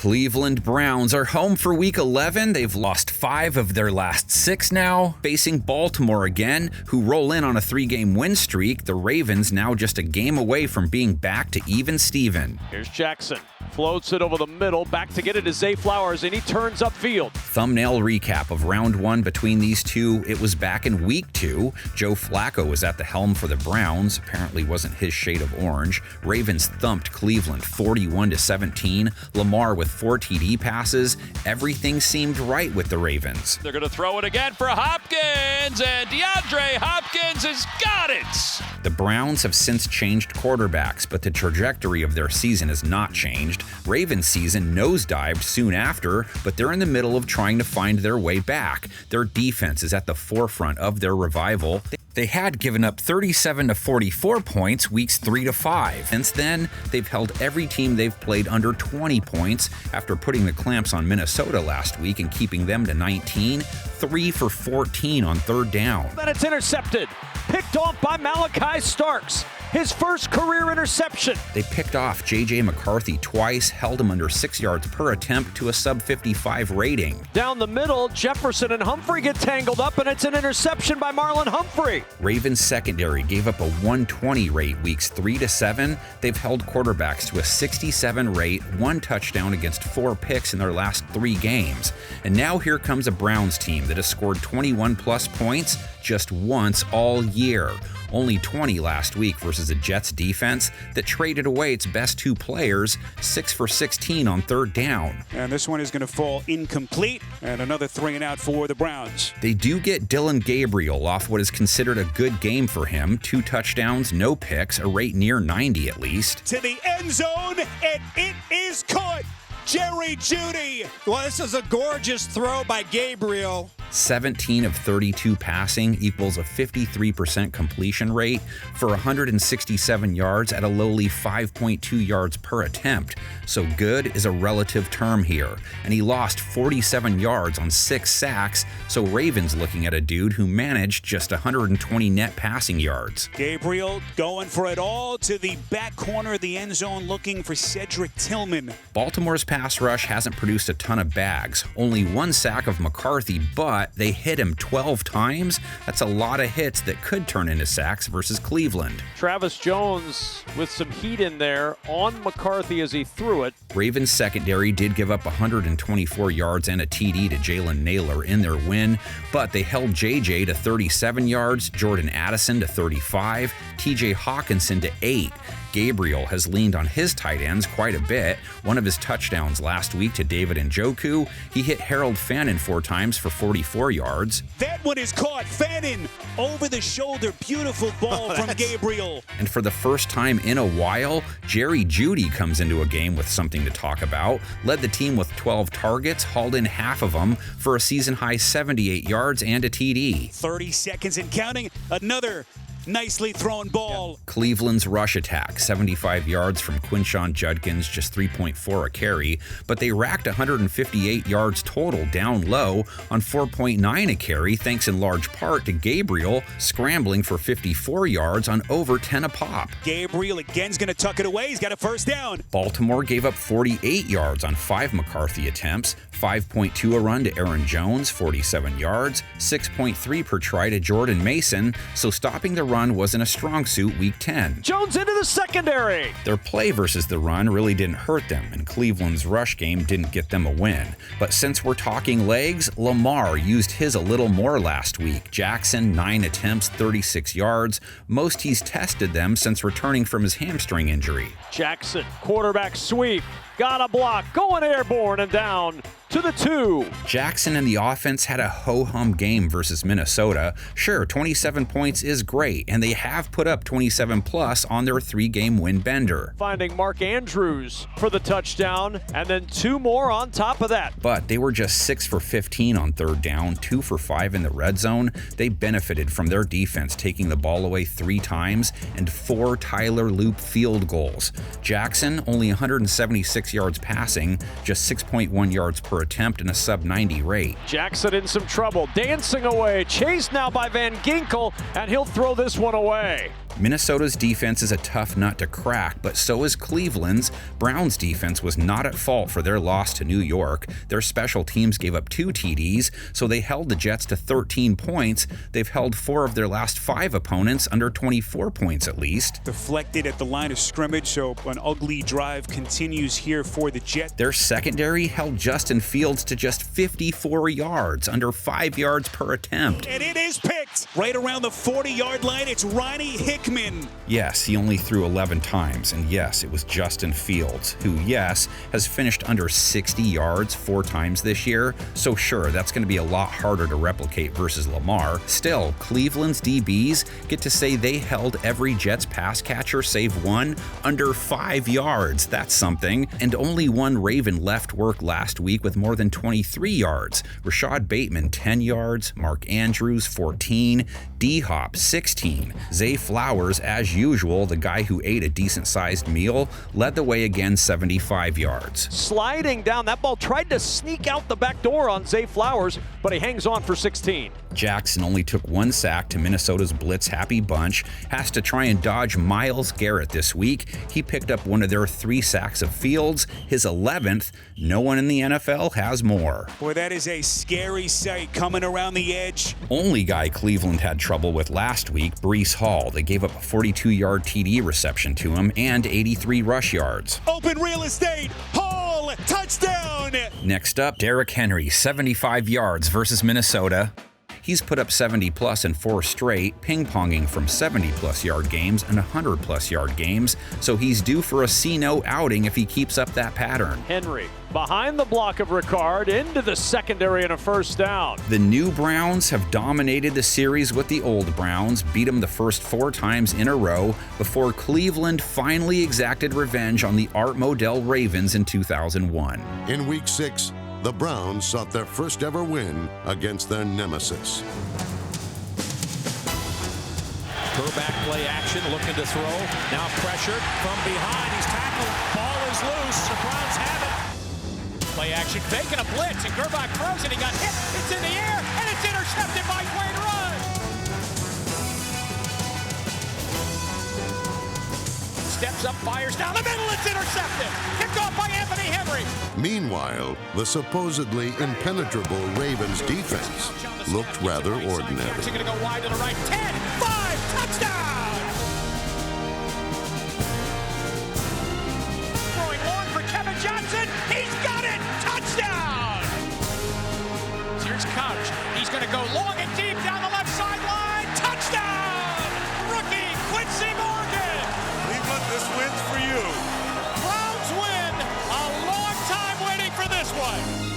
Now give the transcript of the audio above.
Cleveland Browns are home for Week 11. They've lost 5 of their last 6 now, facing Baltimore again, who roll in on a 3-game win streak. The Ravens now just a game away from being back to even Steven. Here's Jackson. Floats it over the middle, back to get it to Zay Flowers, and he turns upfield. Thumbnail recap of round 1 between these two. It was back in week 2. Joe Flacco was at the helm for the Browns. Apparently wasn't his shade of orange. Ravens thumped Cleveland 41-17. Lamar with 4 TD passes. Everything seemed right with the Ravens. They're going to throw it again for Hopkins, and DeAndre Hopkins has got it. The Browns have since changed quarterbacks, but the trajectory of their season has not changed. Ravens' season nosedived soon after, but they're in the middle of trying to find their way back. Their defense is at the forefront of their revival. They had given up 37 to 44 points weeks 3 to 5. Since then, they've held every team they've played under 20 points after putting the clamps on Minnesota last week and keeping them to 19, 3 for 14 on third down. Then it's intercepted. Picked off by Malachi Starks. His first career interception. They picked off J.J. McCarthy twice, held him under 6 yards per attempt to a sub-55 rating. Down the middle, Jefferson and Humphrey get tangled up, and it's an interception by Marlon Humphrey. Ravens secondary gave up a 120 rate weeks 3 to 7. They've held quarterbacks to a 67 rate, 1 touchdown against 4 picks in their last 3 games. And now here comes a Browns team that has scored 21-plus points just once all year. Only 20 last week versus a Jets defense that traded away its best 2 players, 6 for 16 on third down. And this one is going to fall incomplete, and another 3 and out for the Browns. They do get Dylan Gabriel off what is considered a good game for him. 2 touchdowns, no picks, a rate near 90 at least. To the end zone, and it is caught. Jerry Jeudy. Well, this is a gorgeous throw by Gabriel. 17 of 32 passing equals a 53% completion rate for 167 yards at a lowly 5.2 yards per attempt. So good is a relative term here. And he lost 47 yards on 6 sacks, so Ravens looking at a dude who managed just 120 net passing yards. Gabriel going for it all to the back corner of the end zone looking for Cedric Tillman. Baltimore's pass rush hasn't produced a ton of bags. Only 1 sack of McCarthy, but they hit him 12 times. That's a lot of hits that could turn into sacks versus Cleveland. Travis Jones with some heat in there on McCarthy as he threw it. Ravens secondary did give up 124 yards and a TD to Jalen Naylor in their win, but they held JJ to 37 yards, Jordan Addison to 35, TJ Hawkinson to 8. Gabriel has leaned on his tight ends quite a bit. One of his touchdowns last week to David Njoku. He hit Harold Fannin 4 times for 44 yards. That one is caught. Fannin over the shoulder. Beautiful ball from Gabriel. And for the first time in a while, Jerry Jeudy comes into a game with something to talk about. Led the team with 12 targets, hauled in half of them for a season-high 78 yards and a TD. 30 seconds and counting. Another nicely thrown ball. Cleveland's rush attack, 75 yards from Quinshon Judkins, just 3.4 a carry, but they racked 158 yards total down low on 4.9 a carry, thanks in large part to Gabriel scrambling for 54 yards on over 10 a pop. Gabriel again's going to tuck it away. He's got a first down. Baltimore gave up 48 yards on 5 McCarthy attempts, 5.2 a run to Aaron Jones, 47 yards, 6.3 per try to Jordan Mason, so stopping the run wasn't a strong suit week 10. Jones into the secondary. Their play versus the run really didn't hurt them, and Cleveland's rush game didn't get them a win. But since we're talking legs, Lamar used his a little more last week. Jackson, 9 attempts, 36 yards, most he's tested them since returning from his hamstring injury. Jackson, quarterback sweep. Got a block, going airborne and down to the 2. Jackson and the offense had a ho-hum game versus Minnesota. Sure, 27 points is great, and they have put up 27 plus on their 3-game win bender. Finding Mark Andrews for the touchdown, and then 2 more on top of that. But they were just 6 for 15 on third down, 2 for 5 in the red zone. They benefited from their defense taking the ball away 3 times and 4 Tyler Loop field goals. Jackson, only 176 yards passing, just 6.1 yards per attempt and a sub-90 rate. Jackson in some trouble, dancing away, chased now by Van Ginkel, and he'll throw this one away. Minnesota's defense is a tough nut to crack, but so is Cleveland's. Browns' defense was not at fault for their loss to New York. Their special teams gave up 2 TDs, so they held the Jets to 13 points. They've held 4 of their last 5 opponents under 24 points at least. Deflected at the line of scrimmage, so an ugly drive continues here for the Jets. Their secondary held Justin Fields to just 54 yards, under 5 yards per attempt. And it is picked right around the 40-yard line. It's Ronnie Hickman. Yes, he only threw 11 times, and yes, it was Justin Fields, who, yes, has finished under 60 yards 4 times this year, so sure, that's going to be a lot harder to replicate versus Lamar. Still, Cleveland's DBs get to say they held every Jets pass catcher save one under 5 yards. That's something. And only one Raven left work last week with more than 23 yards. Rashad Bateman, 10 yards, Mark Andrews, 14, D-Hop, 16. Zay Flowers, as usual, the guy who ate a decent-sized meal, led the way again, 75 yards. Sliding down, that ball tried to sneak out the back door on Zay Flowers, but he hangs on for 16. Jackson only took 1 sack to Minnesota's blitz-happy bunch, has to try and dodge Myles Garrett this week. He picked up one of their 3 sacks of Fields, his 11th. No one in the NFL has more. Boy, that is a scary sight coming around the edge. Only guy Cleveland had trouble with last week, Breece Hall. They gave up a 42-yard TD reception to him and 83 rush yards. Open real estate, Hall, touchdown! Next up, Derrick Henry, 75 yards versus Minnesota. He's put up 70-plus in 4 straight, ping-ponging from 70-plus yard games and 100-plus yard games, so he's due for a C-no outing if he keeps up that pattern. Henry behind the block of Ricard into the secondary and a first down. The new Browns have dominated the series with the old Browns, beat them the first 4 times in a row before Cleveland finally exacted revenge on the Art Modell Ravens in 2001. In Week 6, the Browns sought their first ever win against their nemesis. Back play action, looking to throw. Now pressured from behind. He's tackled. Ball is loose. The Browns have it. Play action, faking a blitz, and Gerbach throws it. He got hit. It's in the air, and it's intercepted by Dwayne Rudd. Steps up, fires down the middle. It's intercepted. Kicked off by Anthony Henry. Meanwhile, the supposedly impenetrable Ravens defense looked rather ordinary. He's going to go wide to the right. 10, 5, touchdown! Throwing long for Kevin Johnson. He's got it! Touchdown! Here's Couch. He's going to go long and deep down the left sideline. Touchdown! Rookie Quincy Morgan. Cleveland, this wins for you. Browns win. A long time waiting for this one.